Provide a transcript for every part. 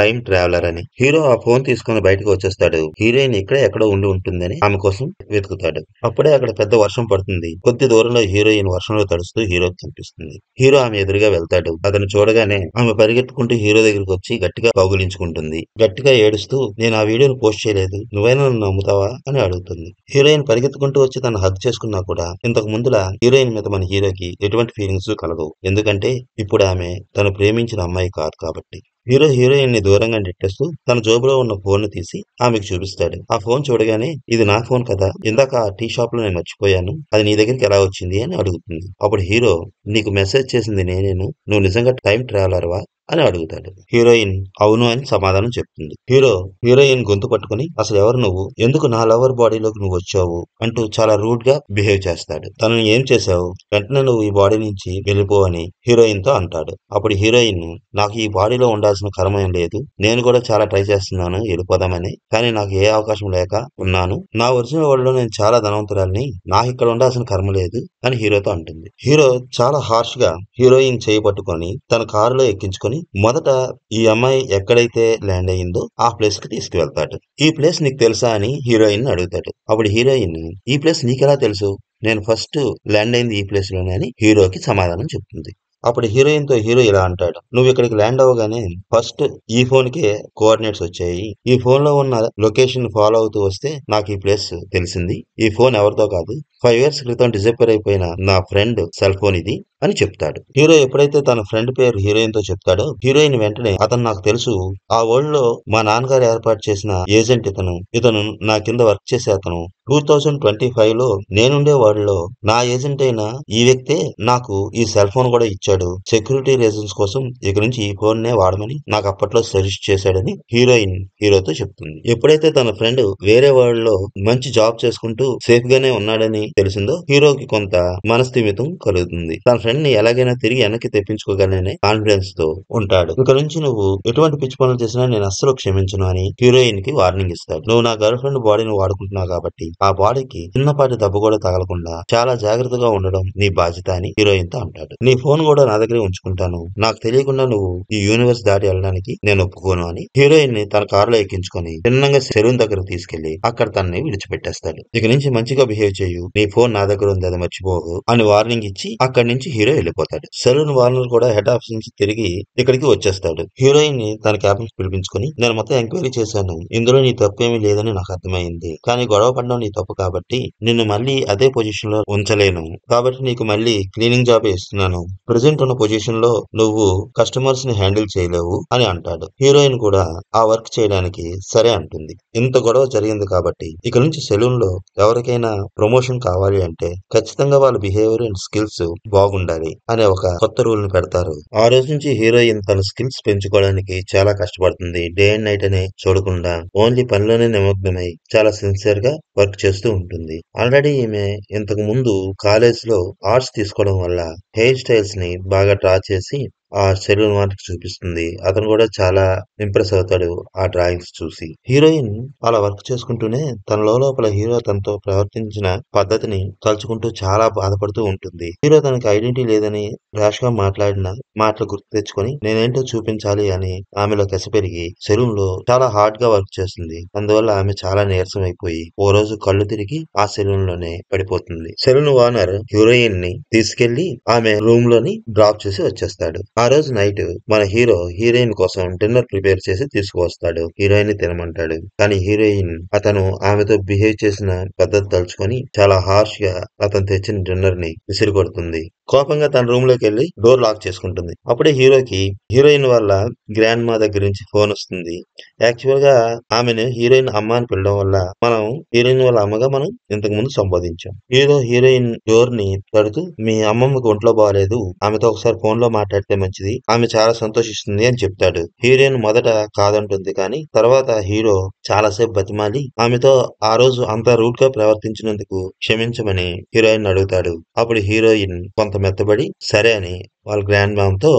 Time traveller అని. Hero ఆ phone తీసుకుని బయటకు వచ్చేస్తాడు. హీరోయిన్ ఇక్కడే ఎక్కడో ఉండి ఉంటుందని ఆమె కోసం వెతుకుతాడు. అప్పుడే అక్కడ పెద్ద వర్షం పడుతుంది. కొద్ది దూరంలో హీరోయిన్ వర్షంలో తడుస్తూ హీరోకి కనిపిస్తుంది. హీరో ఆమె ఎదురుగా వెళ్తాడు. అతను చూడగానే ఆమె పరిగెత్తుకుంటూ హీరో దగ్గరికి వచ్చి గట్టిగా కౌగిలించుకుంటుంది. గట్టిగా ఏడుస్తూ నేను ఆ వీడియోను పోస్ట్ చేయలేదు, నువ్వైనా నన్ను నమ్ముతావా అని అడుగుతుంది. హీరోయిన్ పరిగెత్తుకుంటూ వచ్చి తను హగ్ చేసుకున్నా కూడా ఇంతకు ముందులా హీరోయిన్ మీద మన హీరోకి ఎటువంటి ఫీలింగ్స్ కలగవు. ఎందుకంటే ఇప్పుడు ఆమె తను ప్రేమించిన అమ్మాయి కాదు కాబట్టి. హీరో హీరోయిన్ ని దూరంగా నెట్టేస్తూ తన జోబులో ఉన్న ఫోన్ ని తీసి ఆమెకు చూపిస్తాడు. ఆ ఫోన్ చూడగానే ఇది నా ఫోన్ కదా, ఇందాక ఆ టీ షాప్ లో నేను మర్చిపోయాను, అది నీ దగ్గరికి ఎలా వచ్చింది అని అడుగుతుంది. అప్పుడు హీరో నీకు మెసేజ్ చేసింది నేనేను, నువ్వు నిజంగా టైం ట్రావెలర్వా అని అడుగుతాడు. హీరోయిన్ అవును అని సమాధానం చెప్తుంది. హీరో హీరోయిన్ గొంతు పట్టుకుని అసలు ఎవరు నువ్వు, ఎందుకు నా లవర్ బాడీలోకి నువ్వు వచ్చావు అంటూ చాలా రూడ్ గా బిహేవ్ చేస్తాడు. తనని ఏం చేశావు, వెంటనే నువ్వు ఈ బాడీ నుంచి వెళ్ళిపో అని హీరోయిన్ తో అంటాడు. అప్పుడు హీరోయిన్ నాకు ఈ బాడీలో ఉండాల్సిన కర్మ ఏం లేదు, నేను కూడా చాలా ట్రై చేస్తున్నాను వెళ్ళిపోదామని, కానీ నాకు ఏ అవకాశం లేక ఉన్నాను, నా ఒరిజినల్ వరల్డ్ లో నేను చాలా ధనవంతురాల్ని, నాకు ఇక్కడ ఉండాల్సిన కర్మ లేదు అని హీరోతో అంటుంది. హీరో చాలా హార్ష్ గా హీరోయిన్ చేయి పట్టుకొని తన కారులో ఎక్కించుకొని మొదట ఈ అమ్మాయి ఎక్కడైతే ల్యాండ్ అయ్యిందో ఆ ప్లేస్ కి తీసుకువెళ్తాడు. ఈ ప్లేస్ నీకు తెలుసా అని హీరోయిన్ అడుగుతాడు. అప్పుడు హీరోయిన్ ఈ ప్లేస్ నీకెలా తెలుసు, నేను ఫస్ట్ ల్యాండ్ అయింది ఈ ప్లేస్ లోనే అని హీరోకి సమాధానం చెప్తుంది. అప్పుడు హీరోయిన్ తో హీరో ఇలా అంటాడు, నువ్వు ఇక్కడికి ల్యాండ్ అవ్వగానే ఫస్ట్ ఈ ఫోన్ కి కోఆర్డినేట్స్ వచ్చాయి, ఈ ఫోన్ లో ఉన్న లొకేషన్ ఫాలో అవుతూ వస్తే నాకు ఈ ప్లేస్ తెలిసింది, ఈ ఫోన్ ఎవరితో కాదు 5 years క్రితం డిజపేర్ అయిపోయిన నా ఫ్రెండ్ సెల్ ఫోన్ ఇది అని చెప్తాడు. హీరో ఎప్పుడైతే తన ఫ్రెండ్ పేరు హీరోయిన్ తో చెప్తాడో హీరోయిన్ వెంటనే అతను నాకు తెలుసు, ఆ వరల్డ్ లో మా నాన్నగారు ఏర్పాటు చేసిన ఏజెంట్ ఇతను నా కింద వర్క్ చేసే అతను, 2025 లో నేనుండే వరల్డ్ లో నా ఏజెంట్ అయిన ఈ వ్యక్తే నాకు ఈ సెల్ ఫోన్ కూడా ఇచ్చాడు, సెక్యూరిటీ రీజన్స్ కోసం ఇక నుంచి ఈ ఫోన్ నే వాడమని నాకు అప్పట్లో సజెస్ట్ చేశాడని హీరోయిన్ హీరోతో చెప్తుంది. ఎప్పుడైతే తన ఫ్రెండ్ వేరే వరల్డ్ లో మంచి జాబ్ చేసుకుంటూ సేఫ్ గానే ఉన్నాడని తెలిసిందో హీరోకి కొంత మనస్థిమితం కలుగుతుంది. తన ఫ్రెండ్ ని ఎలాగైనా తిరిగి వెనక్కి తెప్పించుకోగలనే కాన్ఫిడెన్స్ తో ఉంటాడు. ఇక నుంచి నువ్వు ఎటువంటి పిచ్చి పనులు చేసినా నేను అస్సలు క్షమించను అని హీరోయిన్ కి వార్నింగ్ ఇస్తాడు. నువ్వు నా గర్ల్ ఫ్రెండ్ బాడీని వాడుకుంటున్నావు కాబట్టి ఆ బాడీకి చిన్నపాటి దెబ్బ కూడా తగలకుండా చాలా జాగ్రత్తగా ఉండడం నీ బాధ్యత అని హీరోయిన్ తో అంటాడు. నీ ఫోన్ కూడా నా దగ్గరే ఉంచుకుంటాను, నాకు తెలియకుండా నువ్వు ఈ యూనివర్స్ దాటి వెళ్ళడానికి నేను ఒప్పుకోను అని హీరోయిన్ ని తన కారులో ఎక్కించుకొని చిన్నగా సెలూన్ దగ్గర తీసుకెళ్లి అక్కడ తనని విడిచిపెట్టేస్తాడు. ఇక నుంచి మంచిగా బిహేవ్ చేయు, నీ ఫోన్ నా దగ్గర ఉంది అది మర్చిపోకు అని వార్నింగ్ ఇచ్చి అక్కడి నుంచి హీరో వెళ్ళిపోతాడు. సెలూన్ వార్నర్ కూడా హెడ్ ఆఫీస్ నుంచి తిరిగి ఇక్కడికి వచ్చేస్తాడు. హీరోయిన్ ని తన క్యాబిన్ పిలిపించుకొని నేను మొత్తం ఎంక్వైరీ చేశాను, ఇందులో నీ తప్పు ఏమీ లేదని నాకు అర్థమైంది, కానీ గొడవ పడడం నీ తప్పు కాబట్టి నిన్ను మళ్ళీ అదే పొజిషన్ లో ఉంచలేను, కాబట్టి నీకు మళ్ళీ క్లీనింగ్ జాబ్ ఇస్తున్నాను, ప్రెసెంట్ ఉన్న పొజిషన్ లో నువ్వు కస్టమర్స్ ని హ్యాండిల్ చేయలేవు అని అంటాడు. హీరోయిన్ కూడా ఆ వర్క్ చేయడానికి సరే అంటుంది. ఇంత గొడవ జరిగింది కాబట్టి ఇక నుంచి సెలూన్ లో ఎవరికైనా ప్రమోషన్ కావాలి అంటే ఖచ్చితంగా వాళ్ళ బిహేవియర్ అండ్ స్కిల్స్ బాగుండాలి అనే ఒక కొత్త రూల్ ని పెడతారు. ఆ రోజు నుంచి హీరోయిన్ తన స్కిల్స్ పెంచుకోవడానికి చాలా కష్టపడుతుంది. డే అండ్ నైట్ అనే చూడకుండా ఓన్లీ పనిలోనే నిమగ్నమై చాలా సిన్సియర్ గా వర్క్ చేస్తూ ఉంటుంది. ఆల్రెడీ ఈమె ఇంతకు ముందు కాలేజ్ లో ఆర్ట్స్ తీసుకోవడం వల్ల హెయిర్ స్టైల్స్ ని బాగా డ్రా చేసి ఆ సెలూన్ వారికి చూపిస్తుంది. అతను కూడా చాలా ఇంప్రెస్ అవుతాడు ఆ డ్రాయింగ్స్ చూసి. హీరోయిన్ అలా వర్క్ చేసుకుంటూనే తన లోపల హీరో తనతో ప్రవర్తించిన పద్ధతిని తలుచుకుంటూ చాలా బాధపడుతూ ఉంటుంది. హీరో తనకి ఐడెంటిటీ లేదని ర్యాష్ గా మాట్లాడిన మాటలు గుర్తు తెచ్చుకొని నేనేంటో చూపించాలి అని ఆమెలో కసి పెరిగి సెలూన్ లో చాలా హార్డ్ గా వర్క్ చేస్తుంది. అందువల్ల ఆమె చాలా నీరసం అయిపోయి ఓ రోజు కళ్ళు తిరిగి ఆ సెలూన్ లోనే పడిపోతుంది. సెలూన్ ఓనర్ హీరోయిన్ ని తీసుకెళ్లి ఆమె రూమ్ లోని డ్రాప్ చేసి వచ్చేస్తాడు. ఆ రోజు నైట్ మన హీరో హీరోయిన్ కోసం డిన్నర్ ప్రిపేర్ చేసి తీసుకువస్తాడు. హీరోయిన్ ని తినమంటాడు. కానీ హీరోయిన్ అతను ఆమెతో బిహేవ్ చేసిన పద్ధతి తలుచుకొని చాలా హార్ష్ గా అతను తెచ్చిన డిన్నర్ ని విసిరి కొడుతుంది. కోపంగా తన రూమ్ లోకి వెళ్లి డోర్ లాక్ చేసుకుంటుంది. అప్పుడే హీరోకి హీరోయిన్ వాళ్ళ గ్రాండ్ మా దగ్గర నుంచి ఫోన్ వస్తుంది. యాక్చువల్ గా ఆమెను హీరోయిన్ అమ్మ అని పిలవడం వల్ల మనం హీరోయిన్ వాళ్ళ అమ్మగా మనం ఇంతకు ముందు సంబోధించాం. హీరో హీరోయిన్ డోర్ ని తడుతూ మీ అమ్మమ్మకి ఒంట్లో బాగాలేదు, ఆమెతో ఒకసారి ఫోన్ లో మాట్లాడితే మంచిది, ఆమె చాలా సంతోషిస్తుంది అని చెప్తాడు. హీరోయిన్ మొదట కాదంటుంది, కానీ తర్వాత హీరో చాలాసేపు బతిమాలి ఆమెతో ఆ రోజు అంత రూడ్ గా ప్రవర్తించినందుకు క్షమించమని హీరోయిన్ అడుగుతాడు. అప్పుడు హీరోయిన్ కొంత మెత్తబడి సరే అని వాళ్ళ గ్రాండ్ మామ్ తో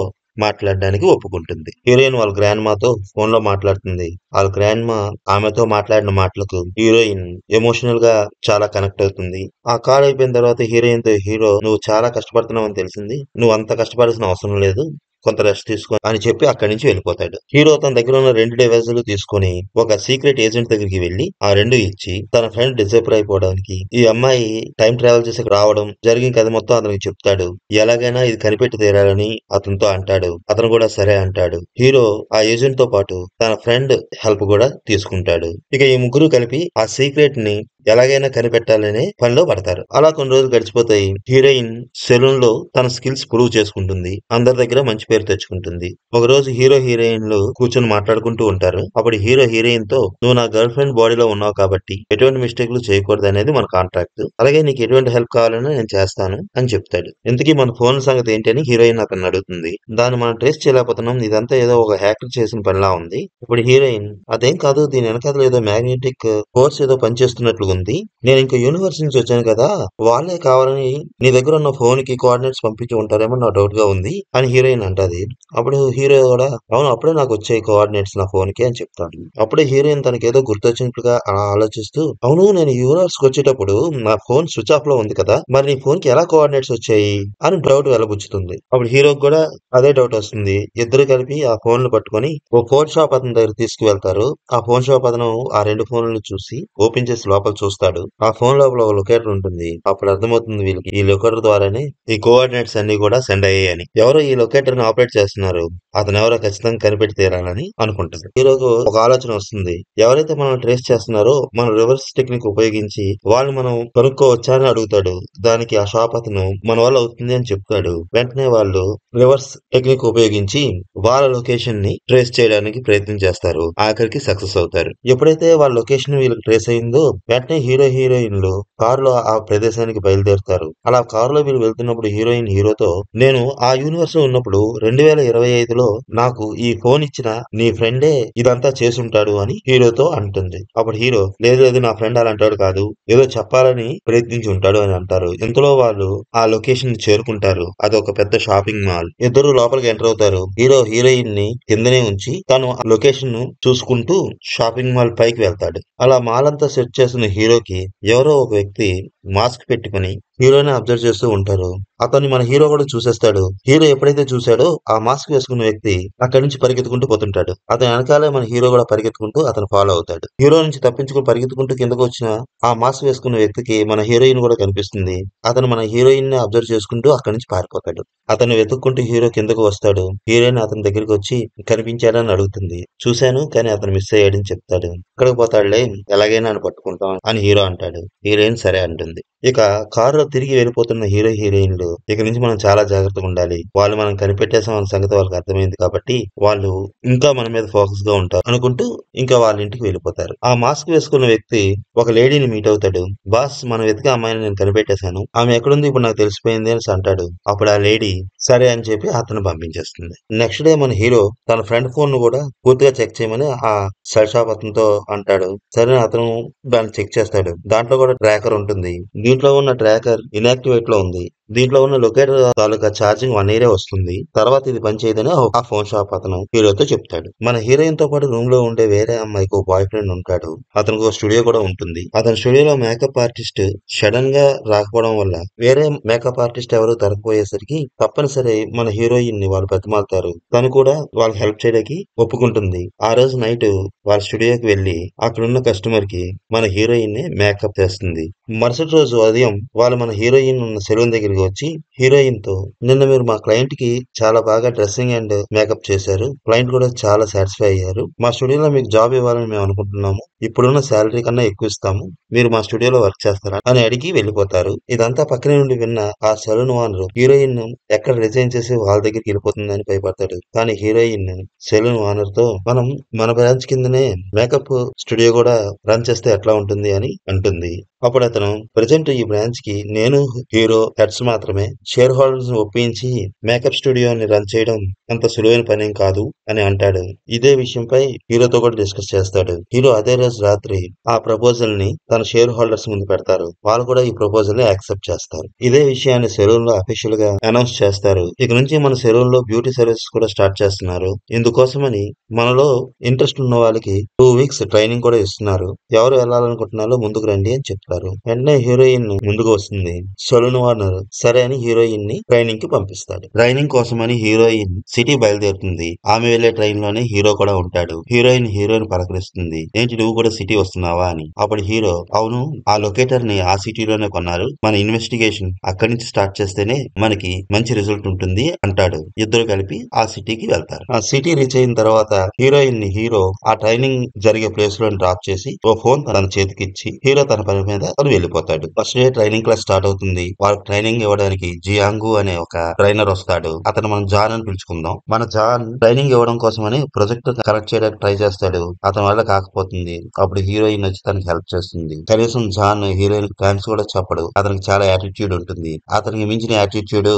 మాట్లాడడానికి ఒప్పుకుంటుంది. హీరోయిన్ వాళ్ళ గ్రాండ్ మాతో ఫోన్ లో మాట్లాడుతుంది. వాళ్ళ గ్రాండ్ మా ఆమెతో మాట్లాడిన మాటలకు హీరోయిన్ ఎమోషనల్ గా చాలా కనెక్ట్ అవుతుంది. ఆ కాల్ అయిపోయిన తర్వాత హీరోయిన్ తో హీరో నువ్వు చాలా కష్టపడుతున్నావు అని తెలిసింది, నువ్వు అంత కష్టపడాల్సిన అవసరం లేదు, కొంత రెస్ట్ తీసుకో అని చెప్పి అక్కడి నుంచి వెళ్ళిపోతాడు. హీరో తన దగ్గర ఉన్న 2 డివైజులు తీసుకొని ఒక సీక్రెట్ ఏజెంట్ దగ్గరికి వెళ్లి ఆ 2 ఇచ్చి తన ఫ్రెండ్ డిసైపర్ అయిపోవడానికి ఈ అమ్మాయి టైం ట్రావెల్ చేసి రావడం జరిగిన కథ మొత్తం అతనికి చెప్తాడు. ఎలాగైనా ఇది కనిపెట్టి తీరాలని అతనితో అంటాడు. అతను కూడా సరే అంటాడు. హీరో ఆ ఏజెంట్ తో పాటు తన ఫ్రెండ్ హెల్ప్ కూడా తీసుకుంటాడు. ఇక ఈ ముగ్గురు కలిపి ఆ సీక్రెట్ ని ఎలాగైనా కనిపెట్టాలనే పనిలో పడతారు. అలా కొన్ని రోజులు గడిచిపోతాయి. హీరోయిన్ సెలూన్ లో తన స్కిల్స్ ప్రూవ్ చేసుకుంటుంది. అందరి దగ్గర మంచి పేరు తెచ్చుకుంటుంది. ఒక రోజు హీరో హీరోయిన్లు కూర్చొని మాట్లాడుకుంటూ ఉంటారు. అప్పుడు హీరో హీరోయిన్ తో నువ్వు నా గర్ల్ ఫ్రెండ్ బాడీలో ఉన్నావు కాబట్టి ఎటువంటి మిస్టేక్లు చేయకూడదు అనేది మన కాంట్రాక్ట్. అలాగే నీకు ఎటువంటి హెల్ప్ కావాలన్నా నేను చేస్తాను అని చెప్తాడు. ఇంతకీ మన ఫోన్ సంగతి ఏంటి అని హీరోయిన్ అతన్ని అడుగుతుంది. దాన్ని మనం ట్రేస్ చేయలేకపోతున్నాం. ఇదంతా ఏదో ఒక హ్యాకర్ చేసిన పనిలా ఉంది. ఇప్పుడు హీరోయిన్ అదేం కాదు, దీని వెనకాల ఏదో మ్యాగ్నెటిక్ ఫోర్స్ ఏదో పనిచేస్తున్నట్లు ఉంది. నేను ఇంకో యూనివర్స్ నుంచి వచ్చాను కదా, వాళ్ళే కావాలని నీ దగ్గర ఉన్న ఫోన్ కి కోఆర్డినేట్స్ పంపించి ఉంటారేమో నా డౌట్ గా ఉంది అని హీరోయిన్ అంటది. అప్పుడు హీరో కూడా అవును అప్పుడే నాకు వచ్చాయి కోఆర్డినేట్స్ నా ఫోన్ కి అని చెప్తాడు. అప్పుడే హీరోయిన్ తనకి ఏదో గుర్తొచ్చినట్లుగా అలా ఆలోచిస్తూ అవును నేను యూనివర్స్ కి వచ్చేటప్పుడు నా ఫోన్ స్విచ్ ఆఫ్ లో ఉంది కదా, మరి నీ ఫోన్ కి ఎలా కోఆర్డినేట్స్ వచ్చాయి అని డౌట్ వెలబుచ్చుతుంది. అప్పుడు హీరోకి కూడా అదే డౌట్ వస్తుంది. ఇద్దరు కలిపి ఆ ఫోన్లు పట్టుకొని ఓ ఫోన్ షాప్ అతని దగ్గర తీసుకువెళ్తారు. ఆ ఫోన్ షాప్ అతను ఆ 2 ఫోన్లను చూసి ఓపెన్ చేసి లోపల చూస్తాడు. ఆ ఫోన్ లోపల ఒక లొకేటర్ ఉంటుంది. అప్పుడు అర్థమవుతుంది వీళ్ళకి ఈ లొకేటర్ ద్వారానే ఈ కోఆర్డినేట్స్ అన్ని కూడా సెండ్ అయ్యాయని. ఎవరో ఈ లొకేటర్ ని ఆపరేట్ చేస్తున్నారు, అతను ఎవరో ఖచ్చితంగా కనిపెట్టి తీరాలని అనుకుంటారు. హీరోకు ఒక ఆలోచన వస్తుంది. ఎవరైతే మనం ట్రేస్ చేస్తున్నారో మనం రివర్స్ టెక్నిక్ ఉపయోగించి వాళ్ళు మనం కనుక్కోవచ్చా అని అడుగుతాడు. దానికి ఆ షాప్ అతను మన వల్ల అవుతుంది అని చెప్తాడు. వెంటనే వాళ్ళు రివర్స్ టెక్నిక్ ఉపయోగించి వాళ్ళ లొకేషన్ ని ట్రేస్ చేయడానికి ప్రయత్నం చేస్తారు. ఆఖరికి సక్సెస్ అవుతారు. ఎప్పుడైతే వాళ్ళ లొకేషన్ వీళ్ళకి ట్రేస్ అయిందో వెంటనే హీరో హీరోయిన్లు కారులో ఆ ప్రదేశానికి బయలుదేరుతారు. అలా కారులో వీళ్ళు వెళ్తున్నప్పుడు హీరోయిన్ హీరోతో నేను ఆ యూనివర్స్ లో ఉన్నప్పుడు 2025లో నాకు ఈ ఫోన్ ఇచ్చిన నీ ఫ్రెండే ఇదంతా చేసుంటాడు అని హీరోతో అంటుంది. అప్పుడు హీరో లేదు లేదు నా ఫ్రెండ్ అలాంటాడు కాదు, ఏదో చెప్పాలని ప్రయత్నించి ఉంటాడు అని అంటారు. ఇంతలో వాళ్ళు ఆ లొకేషన్ చేరుకుంటారు. అది ఒక పెద్ద షాపింగ్ మాల్. ఇద్దరు లోపలికి ఎంటర్ అవుతారు. హీరో హీరోయిన్ ని కిందనే ఉంచి తను ఆ లొకేషన్ ను చూసుకుంటూ షాపింగ్ మాల్ పైకి వెళ్తాడు. అలా మాల్ అంతా సెట్ చేస్తున్న హీరోకి ఎవరో ఒక వ్యక్తి మాస్క్ పెట్టుకుని హీరోని అబ్జర్వ్ చేస్తూ ఉంటారు. అతన్ని మన హీరో కూడా చూసేస్తాడు. హీరో ఎప్పుడైతే చూశాడో ఆ మాస్క్ వేసుకున్న వ్యక్తి అక్కడి నుంచి పరిగెత్తుకుంటూ పోతుంటాడు. అతని వెనకాలే మన హీరో కూడా పరిగెత్తుకుంటూ అతను ఫాలో అవుతాడు. హీరో నుంచి తప్పించుకుని పరిగెత్తుకుంటూ కిందకు వచ్చిన ఆ మాస్క్ వేసుకున్న వ్యక్తికి మన హీరోయిన్ కూడా కనిపిస్తుంది. అతను మన హీరోయిన్ ని అబ్జర్వ్ చేసుకుంటూ అక్కడి నుంచి పారిపోతాడు. అతను వెతుక్కుంటూ హీరో కిందకు వస్తాడు. హీరోయిన్ అతని దగ్గరికి వచ్చి కనిపించాడని అడుగుతుంది. చూశాను కానీ అతను మిస్ అయ్యాడని చెప్తాడు. ఇక్కడికి పోతాడులే ఎలాగైనా అని పట్టుకుంటాం అని హీరో అంటాడు. హీరోయిన్ సరే అంటుంది. ఇక కారులో తిరిగి వెళ్ళిపోతున్న హీరో హీరోయిన్లు ఇక నుంచి మనం చాలా జాగ్రత్తగా ఉండాలి. వాళ్ళు మనం కనిపెట్టేసాం అన్న సంగతి వాళ్ళకి అర్థమైంది కాబట్టి వాళ్ళు ఇంకా మన మీద ఫోకస్ గా ఉంటారు అనుకుంటూ ఇంకా వాళ్ళ ఇంటికి వెళ్ళిపోతారు. ఆ మాస్క్ వేసుకున్న వ్యక్తి ఒక లేడీని మీట్ అవుతాడు. బాస్ మనం వెతికే అమ్మాయిని నేను కనిపెట్టేశాను, ఆమె ఎక్కడుంది ఇప్పుడు నాకు తెలిసిపోయింది అని అంటాడు. అప్పుడు ఆ లేడీ సరే అని చెప్పి అతను పంపించేస్తుంది. నెక్స్ట్ డే మన హీరో తన ఫ్రెండ్ ఫోన్ ను కూడా పూర్తిగా చెక్ చేయమని ఆ సెల్ షాప్ అతనితో అంటాడు. సరే అతను దాన్ని చెక్ చేస్తాడు. దాంట్లో కూడా ట్రాకర్ ఉంటుంది. దీంట్లో ఉన్న ట్రాకర్ ఇన్యాక్టివేట్ లో ఉంది. దీంట్లో ఉన్న లొకేటర్ తాలూకా ఛార్జింగ్ 1 ఇయర్ వస్తుంది, తర్వాత ఇది పనిచేయదని ఆ ఫోన్ షాప్ అతను హీరోతో చెప్తాడు. మన హీరోయిన్ తో పాటు రూమ్ లో ఉండే వేరే అమ్మాయికి ఒక బాయ్ ఫ్రెండ్ ఉంటాడు. అతనికి ఒక స్టూడియో కూడా ఉంటుంది. అతని స్టూడియోలో మేకప్ ఆర్టిస్ట్ సడన్ గా రాకపోవడం వల్ల వేరే మేకప్ ఆర్టిస్ట్ ఎవరు దొరకపోయేసరికి తప్పనిసరి మన హీరోయిన్ ని వాళ్ళు బతిమాలుతారు. తను కూడా వాళ్ళకి హెల్ప్ చేయడానికి ఒప్పుకుంటుంది. ఆ రోజు నైట్ వాళ్ళ స్టూడియోకి వెళ్లి అక్కడున్న కస్టమర్ కి మన హీరోయిన్ ని మేకప్ చేస్తుంది. మరుసటి రోజు ఉదయం వాళ్ళు మన హీరోయిన్ ఉన్న సెలూన్ దగ్గరికి వచ్చి హీరోయిన్ తో నిన్న మీరు మా క్లయింట్ కి చాలా బాగా డ్రెస్సింగ్ అండ్ మేకప్ చేశారు, క్లయింట్ కూడా చాలా సాటిస్ఫై అయ్యారు, మా స్టూడియోలో మీకు జాబ్ ఇవ్వాలని మేము అనుకుంటున్నాము, ఇప్పుడున్న శాలరీ కన్నా ఎక్కువ ఇస్తాము, మీరు మా స్టూడియోలో వర్క్ చేస్తారా అని అడిగి వెళ్ళిపోతారు. ఇదంతా పక్కనే నుండి విన్న ఆ సెలూన్ ఓనర్ హీరోయిన్ ఎక్కడ రిజైన్ చేసి వాళ్ళ దగ్గరికి వెళ్ళిపోతుందని భయపడతాడు. కానీ హీరోయిన్ సెలూన్ ఓనర్ తో మనం మన బ్రాంచ్ కిందనే మేకప్ స్టూడియో కూడా రన్ చేస్తే ఎట్లా ఉంటుంది అని అంటుంది. అప్పుడు అతను ప్రజెంట్ ఈ బ్రాంచ్ కి నేను హీరో హెడ్స్ మాత్రమే, షేర్ హోల్డర్స్ ని ఒప్పించి మేకప్ స్టూడియోని రన్ చేయడం అంత సులువైన పనేం కాదు అని అంటాడు. ఇదే విషయంపై హీరోతో కూడా డిస్కస్ చేస్తాడు. హీరో అదే రోజు రాత్రి ఆ ప్రపోజల్ ని తన షేర్ హోల్డర్స్ ముందు పెడతారు. వాళ్ళు కూడా ఈ ప్రపోజల్ ని యాక్సెప్ట్ చేస్తారు. ఇదే విషయాన్ని సెలూన్ లో అఫీషియల్ గా అనౌన్స్ చేస్తారు. ఇక నుంచి మన సెలూన్ లో బ్యూటీ సర్వీసెస్ కూడా స్టార్ట్ చేస్తున్నారు. ఇందుకోసమని మనలో ఇంట్రెస్ట్ ఉన్న వాళ్ళకి 2 వీక్స్ ట్రైనింగ్ కూడా ఇస్తున్నారు. ఎవరు వెళ్ళాలనుకుంటున్నారో ముందుకు రండి అని చెప్తారు. చేస్తారు. వెంటనే హీరోయిన్ ముందుకు వస్తుంది. సలూన్ ఓనర్ సరే అని హీరోయిన్ ని ట్రైనింగ్ కి పంపిస్తాడు. ట్రైనింగ్ కోసమని హీరోయిన్ సిటీ బయలుదేరుతుంది. ఆమె వెళ్లే ట్రైన్ లోనే హీరో కూడా ఉంటాడు. హీరోయిన్ పలకరిస్తుంది. ఏంటి నువ్వు కూడా సిటీ వస్తున్నావా అని. అప్పుడు హీరో అవును, ఆ లొకేటర్ ని ఆ సిటీలోనే కొన్నారు. మన ఇన్వెస్టిగేషన్ అక్కడి నుంచి స్టార్ట్ చేస్తేనే మనకి మంచి రిజల్ట్ ఉంటుంది అంటాడు. ఇద్దరు కలిపి ఆ సిటీకి వెళ్తారు. ఆ సిటీ రీచ్ అయిన తర్వాత హీరోయిన్ ని హీరో ఆ ట్రైనింగ్ జరిగే ప్లేస్ లో డ్రాప్ చేసి ఓ ఫోన్ తన చేతికి ఇచ్చి హీరో తన పని మీద తను వెళ్ళిపోతాడు. First day training class start అవుతుంది. వాళ్ళకి ట్రైనింగ్ ఇవ్వడానికి జియాంగు అనే ఒక ట్రైనర్ వస్తాడు. అతను మనం జాన్ అని పిలుచుకుందాం. మన జాన్ ట్రైనింగ్ ఇవ్వడం కోసమని ప్రొజెక్ట్ కనెక్ట్ చేయడానికి ట్రై చేస్తాడు. అతని వల్ల కాకపోతుంది. అప్పుడు హీరోయిన్ వచ్చి తనకి హెల్ప్ చేస్తుంది. కనీసం జాన్ హీరోయిన్ కి థ్యాంక్స్ కూడా చెప్పడు. అతనికి చాలా యాటిట్యూడ్ ఉంటుంది. అతనికి మించిన యాటిట్యూడ్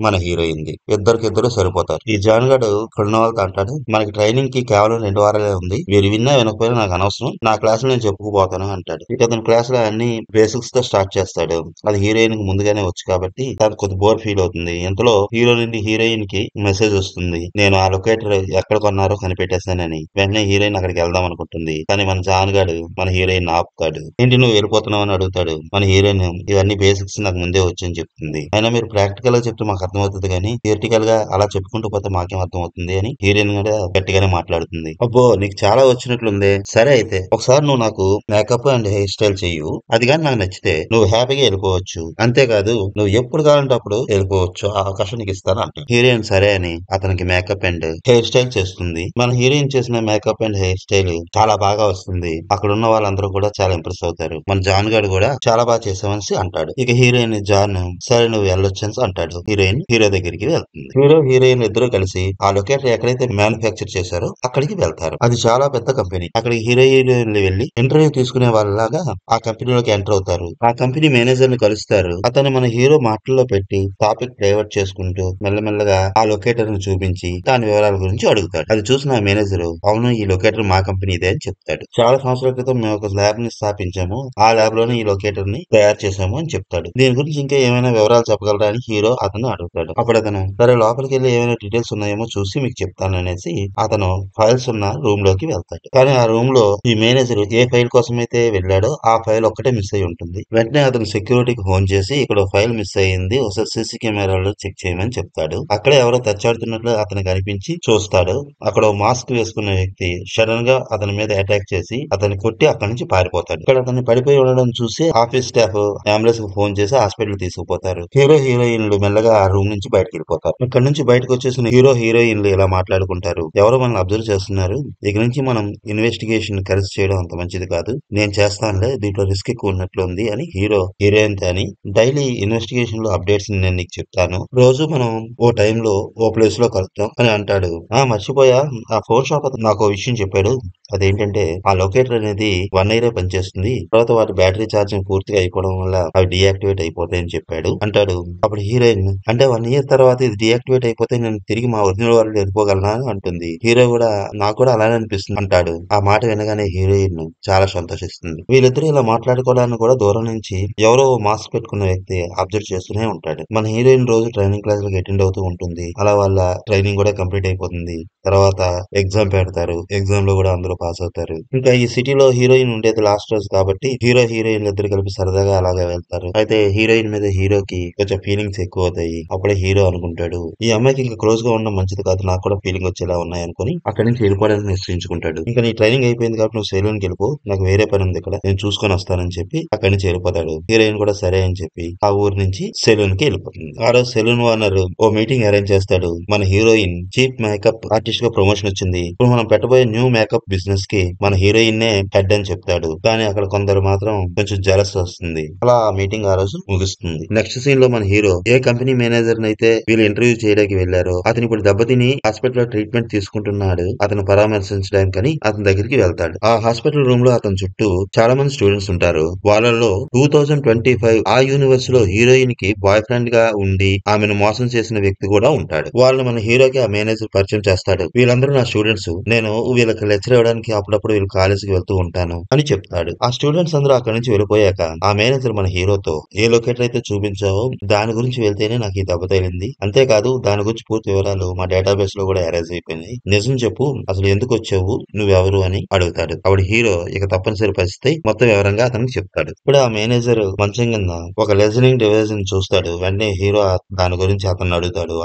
మన హీరోయిన్ ది. ఇద్దరు సరిపోతారు. ఈ జాన్ గడు ఇక్కడున్న వాళ్ళతో అంటాడు, మనకి ట్రైనింగ్ కి కేవలం 2 వారాలే ఉంది. మీరు విన్నా వినకపోయినా నాకు అనవసరం. నా క్లాస్ లో నేను చెప్పుకుపోతాను అంటాడు. ఇక అతని క్లాస్ లో అన్ని బేసిక్స్ తో స్టార్ట్ చేస్తాడు. అది హీరోయిన్ కి ముందుగానే వచ్చు కాబట్టి తనకు కొద్ది బోర్ ఫీల్ అవుతుంది. ఇంతలో హీరో నుండి హీరోయిన్ కి మెసేజ్ వస్తుంది. నేను ఆ లొకేటర్ ఎక్కడ కొన్నారో కనిపెట్టేశానని. వెంటనే హీరోయిన్ అక్కడికి వెళ్దాం అనుకుంటుంది. కానీ మన జాన్ గాడు మన హీరోయిన్ ఆపుతాడు. ఏంటి నువ్వు వెళ్ళిపోతున్నావు అని అడుగుతాడు. మన హీరోయిన్ ఇవన్నీ బేసిక్స్ నాకు ముందే వచ్చని చెప్తుంది. అయినా మీరు ప్రాక్టికల్ గా చెప్తే మాకు అర్థమవుతుంది కానీ థియరిటికల్ గా అలా చెప్పుకుంటూ పోతే మాకేం అర్థమవుతుంది అని హీరోయిన్ కూడా గట్టిగానే మాట్లాడుతుంది. అబ్బో నీకు చాలా వచ్చినట్లుందే. సరే అయితే ఒకసారి నువ్వు నాకు మేకప్ అండ్ హెయిర్ స్టైల్ చెయ్యు. అది కానీ నాకు నచ్చితే నువ్వు హ్యాపీగా వెళ్ళిపోవచ్చు. అంతేకాదు నువ్వు ఎప్పుడు కావాలంటే అప్పుడు వెళ్ళిపోవచ్చు. ఆ అవకాశం నీకు ఇస్తాను అంట. హీరోయిన్ సరే అని అతనికి మేకప్ అండ్ హెయిర్ స్టైల్ చేస్తుంది. మన హీరోయిన్ చేసిన మేకప్ అండ్ హెయిర్ స్టైల్ చాలా బాగా వస్తుంది. అక్కడ ఉన్న వాళ్ళందరూ కూడా చాలా ఇంప్రెస్ అవుతారు. మన జాన్ గారు కూడా చాలా బాగా చేసామని అంటాడు. ఇక హీరోయిన్ జాన్ సరే నువ్వు వెళ్ళొచ్చు అంటాడు. హీరోయిన్ హీరో దగ్గరికి వెళ్తుంది. హీరోయిన్ ఇద్దరు కలిసి ఆ లొకేటర్ ఎక్కడైతే మ్యానుఫ్యాక్చర్ చేశారో అక్కడికి వెళ్తారు. అది చాలా పెద్ద కంపెనీ. అక్కడికి హీరోయిన్ వెళ్లి ఇంటర్వ్యూ తీసుకునే వాళ్ళలాగా ఆ కంపెనీలోకి ఎంటర్ అవుతారు. ఆ కంపెనీ మేనేజర్ ని కలుస్తారు. అతను మన హీరో మాటల్లో పెట్టి టాపిక్ డైవర్ట్ చేసుకుంటూ మెల్లమెల్లగా ఆ లొకేటర్ ని చూపించి దాని వివరాల గురించి అడుగుతాడు. అది చూసిన ఆ మేనేజర్ అవును ఈ లొకేటర్ మా కంపెనీదే అని చెప్తాడు. చాలా సంవత్సరాల క్రితం మేము ఒక ల్యాబ్ ని స్థాపించాము. ఆ ల్యాబ్ లోనే ఈ లొకేటర్ ని తయారు చేశాము అని చెప్తాడు. దీని గురించి ఇంకా ఏమైనా వివరాలు చెప్పగలరా అని హీరో అతను అడుగుతాడు. అప్పుడు అతను సరే లోపలికి వెళ్ళి ఏమైనా డీటెయిల్స్ ఉన్నాయేమో చూసి మీకు చెప్తాను అనేసి అతను ఫైల్స్ ఉన్న రూమ్ లోకి వెళ్తాడు. కానీ ఆ రూమ్ లో ఈ మేనేజర్ ఏ ఫైల్ కోసం అయితే వెళ్ళాడో ఆ ఫైల్ ఒక్కటే మిస్ అయి ఉంటుంది. వెంటనే అతను సెక్యూరిటీకి ఫోన్ చేసి ఇక్కడ ఫైల్ మిస్ అయ్యింది, ఒకసారి సీసీ కెమెరాలో చెక్ చేయమని చెప్తాడు. అక్కడే ఎవరో తచ్చాడుతున్నట్లు అతనికి కనిపించి చూస్తాడు. అక్కడ మాస్క్ వేసుకున్న వ్యక్తి సడన్ గా అతని మీద అటాక్ చేసి అతన్ని కొట్టి అక్కడి నుంచి పారిపోతాడు. ఇక్కడ అతన్ని పడిపోయి ఉండడం చూసి ఆఫీస్ స్టాఫ్ అంబులెన్స్ కు ఫోన్ చేసి హాస్పిటల్ తీసుకుపోతారు. హీరోయిన్లు మెల్లగా ఆ రూమ్ నుంచి బయటకు వెళ్ళిపోతారు. ఇక్కడ నుంచి బయటకు వచ్చేసిన హీరోయిన్లు ఇలా మాట్లాడుకుంటారు. ఎవరో మనల్ని అబ్జర్వ్ చేస్తున్నారు. ఇక నుంచి మనం ఇన్వెస్టిగేషన్ కలిసి చేయడం అంత మంచిది కాదు. నేను చేస్తానులే, దీంట్లో రిస్క్ ఎక్కువ ఉన్నట్లు ఉంది అని హీరోయిన్ అని డైలీ ఇన్వెస్టిగేషన్ లో అప్డేట్స్ నేను నీకు చెప్తాను. రోజు మనం ఓ టైమ్ లో ఓ ప్లేస్ లో కలుద్దాం అని అంటాడు. మర్చిపోయా, ఆ ఫోన్ షాప్ అతను నాకు ఓ విషయం చెప్పాడు. అదేంటంటే ఆ లొకేటర్ అనేది 1 ఇయర్ పనిచేస్తుంది. తర్వాత వాటి బ్యాటరీ ఛార్జింగ్ పూర్తిగా అయిపోవడం వల్ల అవి డియాక్టివేట్ అయిపోతాయని చెప్పాడు అంటాడు. అప్పుడు హీరోయిన్ అంటే 1 ఇయర్ తర్వాత ఇది డియాక్టివేట్ అయిపోతే నేను తిరిగి మా ఒరిజినల్ వాళ్ళు వెళ్ళిపోగలనా అని అంటుంది. హీరో కూడా నాకు కూడా అలానే అనిపిస్తుంది అంటాడు. ఆ మాట వినగానే హీరోయిన్ చాలా సంతోషిస్తుంది. వీళ్ళిద్దరూ ఇలా మాట్లాడుకోవడానికి కూడా దూరం నుంచి ఎవరో మాస్క్ పెట్టుకున్న వ్యక్తి అబ్జర్వ్ చేస్తూనే ఉంటాడు. మన హీరోయిన్ రోజు ట్రైనింగ్ క్లాస్ లకు అటెండ్ అవుతూ ఉంటుంది. అలా వాళ్ళ ట్రైనింగ్ కూడా కంప్లీట్ అయిపోతుంది. తర్వాత ఎగ్జామ్ పెడతారు. ఎగ్జామ్ లో కూడా అందరూ పాస్ అవుతారు. ఇంకా ఈ సిటీలో హీరోయిన్ ఉండేది లాస్ట్ రోజు కాబట్టి హీరోయిన్ ఇద్దరు కలిపి సరదాగా అలాగే వెళ్తారు. అయితే హీరోయిన్ మీద హీరోకి కొంచెం ఫీలింగ్స్ ఎక్కువ అవుతాయి. అప్పుడే హీరో అనుకుంటాడు ఈ అమ్మాయికి ఇంకా క్లోజ్ గా ఉండడం మంచిది కాదు, నాకు కూడా ఫీలింగ్ వచ్చేలా ఉన్నాయి అనుకుని అక్కడి నుంచి వెళ్ళిపోవడానికి నిశ్చయించుకుంటాడు. ఇంకా నీ ట్రైనింగ్ అయిపోయింది కాబట్టి నువ్వు సెలూన్ కి వెళ్ళిపో, నాకు వేరే పని ఉంది ఇక్కడ, నేను చూసుకొని వస్తానని చెప్పి అక్కడి నుంచి వెళ్ళిపోతాడు. హీరోయిన్ కూడా సరే అని చెప్పి ఆ ఊరు నుంచి సెలూన్ కి వెళ్ళిపోతుంది. ఆ రోజు సెలూన్ ఓనర్ ఓ మీటింగ్ అరేంజ్ చేస్తాడు. మన హీరోయిన్ చీఫ్ మేకప్ ఆర్టిస్ట్ గా ప్రమోషన్ వచ్చింది. ఇప్పుడు మనం పెట్టబోయే న్యూ మేకప్ బిజినెస్ కి మన హీరోయిన్ నే హెడ్ అని చెప్తాడు. కానీ అక్కడ కొందరు మాత్రం కొంచెం జలస్ వస్తుంది. అలా ఆ మీటింగ్ ఆ రోజు ముగుస్తుంది. నెక్స్ట్ సీన్ లో మన హీరో ఏ కంపెనీ మేనేజర్ అయితే వీళ్ళు ఇంటర్వ్యూ చేయడానికి వెళ్లారో అతను ఇప్పుడు దెబ్బతిని హాస్పిటల్ లో ట్రీట్మెంట్ తీసుకుంటున్నాడు. అతను పరామర్శించడానికని అతని దగ్గరికి వెళ్తాడు. ఆ హాస్పిటల్ రూమ్ లో అతని చుట్టూ చాలా మంది స్టూడెంట్స్ ఉంటారు. వాళ్ళలో 2025 ఆ యూనివర్స్ లో హీరోయిన్ కి బాయ్ ఫ్రెండ్ గా ఉండి ఆమెను మోసం చేసిన వ్యక్తి కూడా ఉంటాడు. వాళ్ళని మన హీరోకి ఆ మేనేజర్ పరిచయం చేస్తాడు. వీళ్ళందరూ నా స్టూడెంట్స్, నేను వీళ్ళకి లెక్చర్ ఇవ్వడానికి అప్పుడప్పుడు వీళ్ళ కాలేజీకి వెళ్తూ ఉంటాను అని చెప్తాడు. ఆ స్టూడెంట్స్ అందరూ అక్కడి నుంచి వెళ్ళిపోయాక ఆ మేనేజర్ మన హీరోతో ఏ లొకేటర్ అయితే చూపించావో దాని గురించి వెళ్తేనే నాకు ఈ దెబ్బ తగిలింది. అంతేకాదు దాని గురించి పూర్తి వివరాలు మా డేటాబేస్ లో కూడా అరేంజ్ అయిపోయింది. నిజం చెప్పు, అసలు ఎందుకు వచ్చావు, నువ్వెవరు అని అడుగుతాడు. అప్పుడు హీరో ఇక తప్పనిసరి పరిస్థితి మొత్తం వివరంగా అతనికి చెప్తాడు. చెప్తాడు. ఇప్పుడు ఆ మేనేజర్ మంచం కింద ఒక లిజనింగ్ డివైస్ ని చూస్తాడు. వెంటనే హీరో దాని గురించి అతన్ని అడుగుతాడు.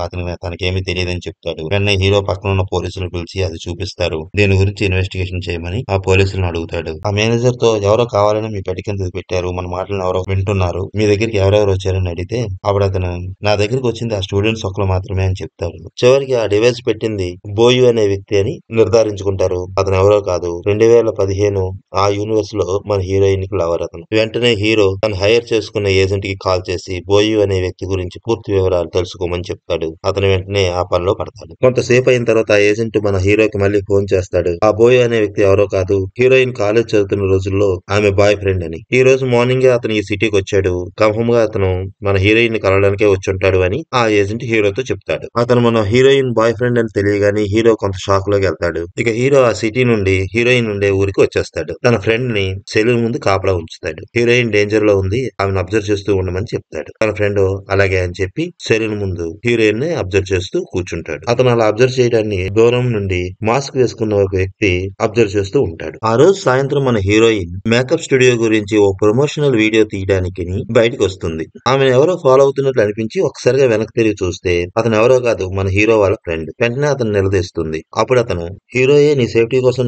తనకేమీ తెలియదని చెప్తాడు. వెంటనే హీరో పక్కన ఉన్న పోలీసులు పిలిచి అది చూపిస్తారు. దీని గురించి ఇన్వెస్టిగేషన్ చేయమని ఆ పోలీసులను అడుగుతాడు. ఆ మేనేజర్ తో ఎవరో కావాలని మీ పెట్టి కింద పెట్టారు, మన మాటలను ఎవరో వింటున్నారు, మీ దగ్గరికి ఎవరెవరు వచ్చారని అడిగితే అప్పుడు అతను నా దగ్గరికి వచ్చింది ఆ స్టూడెంట్స్ ఒక్కరు మాత్రమే అని చెప్తాడు. చివరికి ఆ డివైస్ పెట్టింది బోయు అనే వ్యక్తి అని నిర్ధారించుకుంటారు. అతను ఎవరో కాదు, 2015 ఆ యూనివర్స్ లో మన హీరోయిన్ కి లవర్ అతను. వెంటనే హీరో తను హైర్ చేసుకున్న ఏజెంట్ కి కాల్ చేసి బోయు అనే వ్యక్తి గురించి పూర్తి వివరాలు తెలుసుకోమని చెప్తాడు. అతను వెంటనే ఆ పనిలో పడతాడు. కొంతసేపు అయిన తర్వాత ఆ ఏజెంట్ మన హీరోకి మళ్ళీ ఫోన్ చేస్తాడు. ఆ బోయు అనే వ్యక్తి ఎవరో కాదు, హీరోయిన్ కాలేజ్ చదువుతున్న రోజుల్లో ఆమె బాయ్ ఫ్రెండ్ అని. ఈ రోజు మార్నింగ్ అతను ఈ సిటీకి వచ్చాడు. కన్ఫర్మ్ గా అతను మన హీరోయిన్ ని కలవడానికే వచ్చి ఉంటాడు అని ఆ ఏజెంట్ హీరోతో చెప్తాడు. అతను మన హీరోయిన్ బాయ్ ఫ్రెండ్ అని తెలియగానే హీరో కొంత షాక్ లోకి వెళ్తాడు. ఇక హీరో ఆ సిటీ నుండి హీరోయిన్ ఉండే ఊరికి వచ్చేస్తాడు. తన ఫ్రెండ్ ని సెలూన్ ముందు కాపలా ఉంచుతాడు. హీరోయిన్ డేంజర్ లో ఉంది, ఆమెను అబ్జర్వ్ చేస్తూ ఉండమని చెప్తాడు. తన ఫ్రెండ్ అలాగే అని చెప్పి సెలూన్ ముందు హీరోయిన్ ని అబ్జర్వ్ చేస్తూ కూర్చుంటాడు. అతను అలా అబ్జర్వ్ చేయడాన్ని దూరం నుండి మాస్క్ వేసుకున్న ఒక వ్యక్తి అబ్జర్వ్ చేస్తూ ఉంటాడు. ఆ రోజు సాయంత్రం మన హీరోయిన్ మేకప్ స్టూడియో గురించి ఓ ప్రమోషనల్ వీడియో తీయడానికి బయటకు వస్తుంది. ఆమెను ఎవరో ఫాలో అవుతున్నట్లు అనిపించి ఒకసారిగా వెనక్కి తిరిగి చూస్తే అతను ఎవరో కాదు, మన హీరో వాళ్ళ ఫ్రెండ్. వెంటనే అతను నిలదీస్తుంది. అప్పుడు అతను హీరోయే నీ సేఫ్టీ కోసం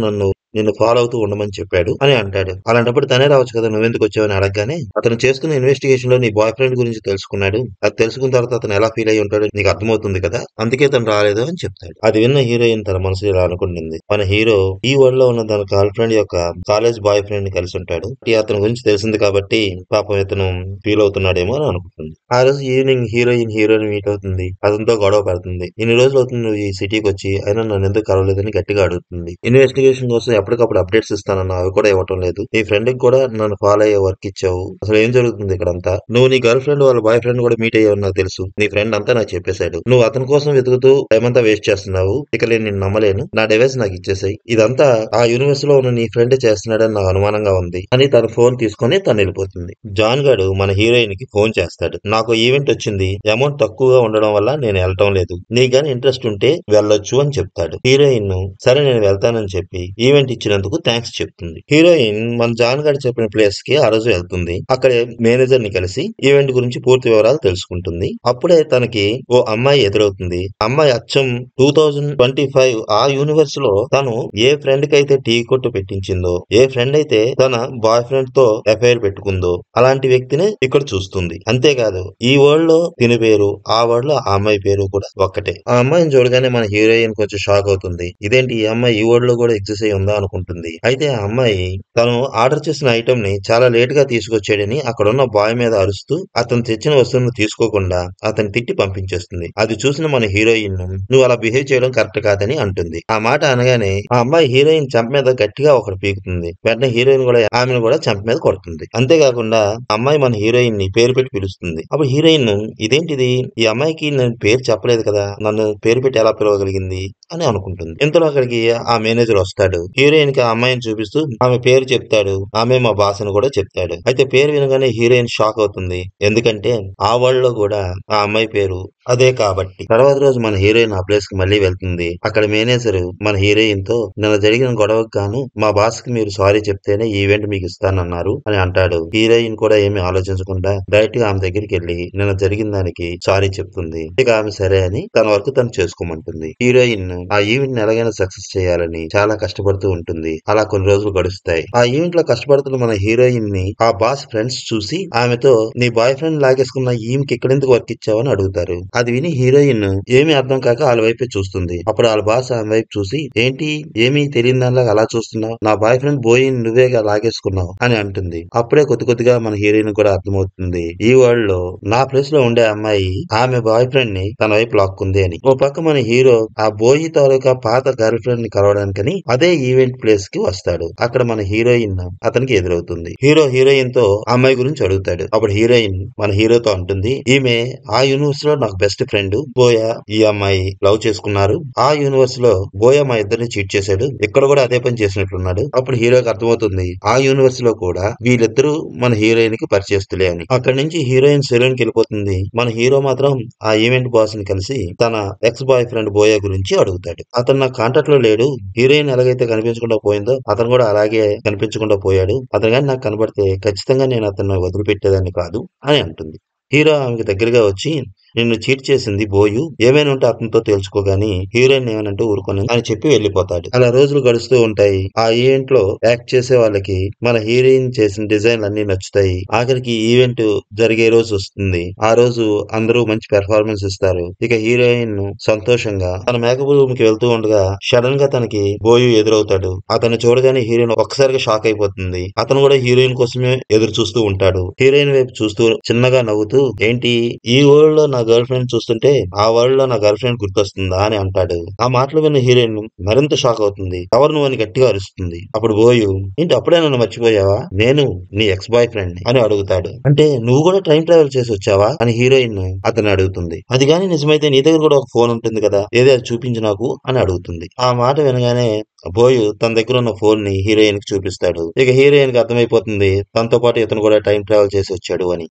నిన్ను ఫాలో అవుతూ ఉండమని చెప్పాడు అని అంటాడు. అలాంటప్పుడు తనే రావచ్చు కదా, నువ్వెందుకు వచ్చావని అడగగానే అతను చేస్తున్న ఇన్వెస్టిగేషన్ లో నీ బాయ్ ఫ్రెండ్ గురించి తెలుసుకున్నాడు. అది తెలుసుకున్న తర్వాత అతను ఎలా ఫీల్ అయ్యి ఉంటాడు నీకు అర్థమవుతుంది కదా, అందుకే తను రాలేదు అని చెప్తాడు. అది విన్న హీరోయిన్ తన మనసులో ఇలా అనుకుంటుంది, మన హీరో ఈ వరల్డ్ లో ఉన్న తన గర్ల్ ఫ్రెండ్ యొక్క కాలేజ్ బాయ్ ఫ్రెండ్ ని కలిసి ఉంటాడు. అతని గురించి తెలిసింది కాబట్టి పాపం ఇతను ఫీల్ అవుతున్నాడేమో అని అనుకుంటుంది. ఆ రోజు ఈవినింగ్ హీరోని మీట్ అవుతుంది. అతనితో గొడవ పడుతుంది. ఇన్ని రోజులు అవుతుంది నువ్వు ఈ సిటీకి వచ్చి, అయినా నన్ను ఎందుకు కలవలేదని గట్టిగా అడుగుతుంది. ఇన్వెస్టిగేషన్ కోసం ఎప్పటికప్పుడు అప్డేట్స్ ఇస్తానన్నా అవి కూడా ఇవ్వటం లేదు. నీ ఫ్రెండ్ కి కూడా నన్ను ఫాలో అయ్యే వర్క్ ఇచ్చావు. అసలు ఏం జరుగుతుంది ఇక్కడంతా? నువ్వు నీ గర్ల్ ఫ్రెండ్ వాళ్ళ బాయ్ ఫ్రెండ్ కూడా మీట్ అయ్యావు నాకు తెలుసు. నీ ఫ్రెండ్ అంతా నాకు చెప్పేశాడు. నువ్వు అతని కోసం వెతుకుతూ టైం అంతా వేస్ట్ చేస్తున్నావు. ఇక నేను నిన్ను నమ్మలేను. నా డివైస్ నాకు ఇచ్చేసాయి. ఇదంతా ఆ యూనివర్స్ లో ఉన్న నీ ఫ్రెండ్ చేస్తున్నాడని నాకు అనుమానంగా ఉంది అని తన ఫోన్ తీసుకుని తను వెళ్ళిపోతుంది. జాన్ గాడు మన హీరోయిన్ కి ఫోన్ చేస్తాడు. నాకు ఈవెంట్ వచ్చింది, అమౌంట్ తక్కువగా ఉండడం వల్ల నేను వెళ్ళటం లేదు, నీకు గాని ఇంట్రెస్ట్ ఉంటే వెళ్ళొచ్చు అని చెప్తాడు. హీరోయిన్ సరే నేను వెళ్తానని చెప్పి ఈవెంట్ ఇచ్చినందుకు థ్యాంక్స్ చెప్తుంది. హీరోయిన్ మన జాన్ గారు చెప్పిన ప్లేస్ కి ఆ రోజు వెళ్తుంది. అక్కడ మేనేజర్ ని కలిసి ఈవెంట్ గురించి పూర్తి వివరాలు తెలుసుకుంటుంది. అప్పుడే తనకి ఓ అమ్మాయి ఎదురవుతుంది. అమ్మాయి అచ్చం 2025 ఆ యూనివర్స్ లో తను ఏ ఫ్రెండ్ కి అయితే టీ కొట్టు పెట్టించిందో, ఏ ఫ్రెండ్ అయితే తన బాయ్ ఫ్రెండ్ తో అఫైర్ పెట్టుకుందో అలాంటి వ్యక్తిని ఇక్కడ చూస్తుంది. అంతేకాదు ఈ వరల్డ్ లో తిని పేరు, ఆ వరల్డ్ లో ఆ అమ్మాయి పేరు కూడా ఒక్కటే. ఆ అమ్మాయిని చూడగానే మన హీరోయిన్ కొంచెం షాక్ అవుతుంది. ఇదేంటి ఈ అమ్మాయి ఈ వరల్డ్ లో కూడా ఎగ్జిస్ట్ అయి ఉందా అనుకుంటుంది. అయితే ఆ అమ్మాయి తను ఆర్డర్ చేసిన ఐటమ్ ని చాలా లేట్ గా తీసుకొచ్చాడని అక్కడున్న బాయ్ మీద అరుస్తూ అతను తెచ్చిన వస్తువును తీసుకోకుండా అతను తిట్టి పంపించేస్తుంది. అది చూసిన మన హీరోయిన్ నువ్వు అలా బిహేవ్ చేయడం కరెక్ట్ కాదని అంటుంది. ఆ మాట అనగానే ఆ అమ్మాయి హీరోయిన్ చంప మీద గట్టిగా ఒకటి పీకుతుంది. వెంటనే హీరోయిన్ కూడా ఆమెను కూడా చంప మీద కొడుతుంది. అంతేకాకుండా ఆ అమ్మాయి మన హీరోయిన్ ని పేరు పెట్టి పిలుస్తుంది. అప్పుడు హీరోయిన్ ఇదేంటిది, ఈ అమ్మాయికి నేను పేరు చెప్పలేదు కదా, నన్ను పేరు పెట్టి ఎలా పిలవగలిగింది అని అనుకుంటుంది. ఇంతలో అక్కడికి ఆ మేనేజర్ వస్తాడు. హీరోయిన్ కి ఆ అమ్మాయిని చూపిస్తూ ఆమె పేరు చెప్తాడు. ఆమె మా బాస్ అని కూడా చెప్తాడు. అయితే పేరు వినగానే హీరోయిన్ షాక్ అవుతుంది. ఎందుకంటే ఆ వరల్డ్ లో కూడా ఆ అమ్మాయి పేరు అదే కాబట్టి. తర్వాత రోజు మన హీరోయిన్ ఆ ప్లేస్ కి మళ్ళీ వెళ్తుంది. అక్కడ మేనేజర్ మన హీరోయిన్ తో నిన్న జరిగిన గొడవకు గాను మా బాస్ కి మీరు సారీ చెప్తేనే ఈ ఈవెంట్ మీకు ఇస్తానన్నారు అని అంటాడు. హీరోయిన్ కూడా ఏమీ ఆలోచించకుండా డైరెక్ట్ గా ఆమె దగ్గరికి వెళ్లి నిన్న జరిగిన దానికి సారీ చెప్తుంది. ఇక ఆమె సరే అని తన వర్క్ తను చేసుకోమంటుంది. హీరోయిన్ ఆ ఈవెంట్ ని ఎలాగైనా సక్సెస్ చేయాలని చాలా కష్టపడుతూ ఉంటుంది. అలా కొన్ని రోజులు గడుస్తాయి. ఆ ఈవెంట్ లో కష్టపడుతున్న మన హీరోయిన్ ని ఆ బాస్ ఫ్రెండ్స్ చూసి ఆమెతో నీ బాయ్ ఫ్రెండ్ లాగేసుకున్న ఈమెకి ఇక్కడెందుకు వర్క్ ఇచ్చావని అడుగుతారు. అది విని హీరోయిన్ ఏమీ అర్థం కాక వాళ్ళ వైపే చూస్తుంది. అప్పుడు వాళ్ళ బాస్ ఆమె వైపు చూసి ఏంటి ఏమీ తెలియని దానిలాగా అలా చూస్తున్నావు, నా బాయ్ ఫ్రెండ్ బోయిని నువ్వేగా లాగేసుకున్నావు అని అంటుంది. అప్పుడే కొద్దిగా మన హీరోయిన్ కూడా అర్థమవుతుంది, ఈ వరల్డ్ లో నా ప్లేస్ లో ఉండే అమ్మాయి ఆమె బాయ్ ఫ్రెండ్ ని తన వైపు లాక్కుంది అని. ఓ పక్క మన హీరో ఆ బోయి తాలూకా పాత గర్ల్ ఫ్రెండ్ ని కలవడానికని అదే ఈవెంట్ ప్లేస్ కి వస్తాడు. అక్కడ మన హీరోయిన్ అతనికి ఎదురవుతుంది. హీరోయిన్ తో ఆ అమ్మాయి గురించి అడుగుతాడు. అప్పుడు హీరోయిన్ మన హీరోతో అంటుంది, ఈమె ఆ యూనివర్స్ లో నాకు బెస్ట్ ఫ్రెండ్ బోయా, ఈ అమ్మాయి లవ్ చేసుకున్నారు. ఆ యూనివర్స్ లో బోయా మా ఇద్దరిని చీట్ చేశాడు, ఇక్కడ కూడా అదే పని చేసినట్లున్నాడు. అప్పుడు హీరోకి అర్థమవుతుంది ఆ యూనివర్స్ లో కూడా వీళ్ళిద్దరూ మన హీరోయిన్ కి పరిచయస్తులే అని. అక్కడి నుంచి హీరోయిన్ సెలూన్ కి వెళ్ళిపోతుంది. మన హీరో మాత్రం ఆ ఈవెంట్ బాస్ ని కలిసి తన ఎక్స్ బాయ్ ఫ్రెండ్ బోయా గురించి అడుగుతాడు. అడుగుతాడు. అతను నా కాంటాక్ట్ లో లేడు. హీరోయిన్ ఎలాగైతే కనిపించకుండా పోయిందో అతను కూడా అలాగే కనిపించకుండా పోయాడు. అతను గాని నాకు కనబడితే ఖచ్చితంగా నేను అతన్ని వదిలిపెట్టేదాన్ని కాదు అని అంటుంది. హీరో ఆమెకి దగ్గరగా వచ్చి నిన్ను చీట్ చేసింది బోయు. ఏమైనా ఉంటే అతనితో తేల్చుకోగాని హీరోయిన్ ఏమనంటే ఊరుకొని అని చెప్పి వెళ్ళిపోతాడు. అలా రోజులు గడుస్తూ ఉంటాయి. ఆ ఈవెంట్ లో యాక్ట్ చేసే వాళ్ళకి మన హీరోయిన్ చేసిన డిజైన్లు అన్ని నచ్చుతాయి. ఆఖరికి ఈవెంట్ జరిగే రోజు వస్తుంది. ఆ రోజు అందరూ మంచి పెర్ఫార్మెన్స్ ఇస్తారు. ఇక హీరోయిన్ సంతోషంగా తన మేకప్ రూమ్ కి వెళ్తూ ఉండగా సడన్ గా తనకి బోయు ఎదురవుతాడు. అతన్ని చూడగానే హీరోయిన్ ఒక్కసారిగా షాక్ అయిపోతుంది. అతను కూడా హీరోయిన్ కోసమే ఎదురు చూస్తూ ఉంటాడు. హీరోయిన్ వైపు చూస్తూ చిన్నగా నవ్వుతూ ఏంటి ఈ వరల్డ్ లో నా గర్ల్ ఫ్రెండ్ చూస్తుంటే ఆ వరల్డ్ లో నా గర్ల్ ఫ్రెండ్ గుర్తొస్తుందా అని అంటాడు. ఆ మాటలు విన్న హీరోయిన్ మరింత షాక్ అవుతుంది. ఎవరు నువ్వు అని గట్టిగా అరుస్తుంది. అప్పుడు బోయు ఏంటి అప్పుడే నన్ను మర్చిపోయావా, నేను నీ ఎక్స్ బాయ్ ఫ్రెండ్ అని అడుగుతాడు. అంటే నువ్వు కూడా టైం ట్రావెల్ చేసి వచ్చావా అని హీరోయిన్ అతన్ని అడుగుతుంది. అది గాని నిజమైతే నీ దగ్గర కూడా ఒక ఫోన్ ఉంటుంది కదా, ఏదో అది చూపించు నాకు అని అడుగుతుంది. ఆ మాట వినగానే బోయు తన దగ్గర ఉన్న ఫోన్ ని హీరోయిన్ కి చూపిస్తాడు. ఇక హీరోయిన్ కి అర్థమైపోతుంది తనతో పాటు ఇతను కూడా టైం ట్రావెల్ చేసి వచ్చాడు అని.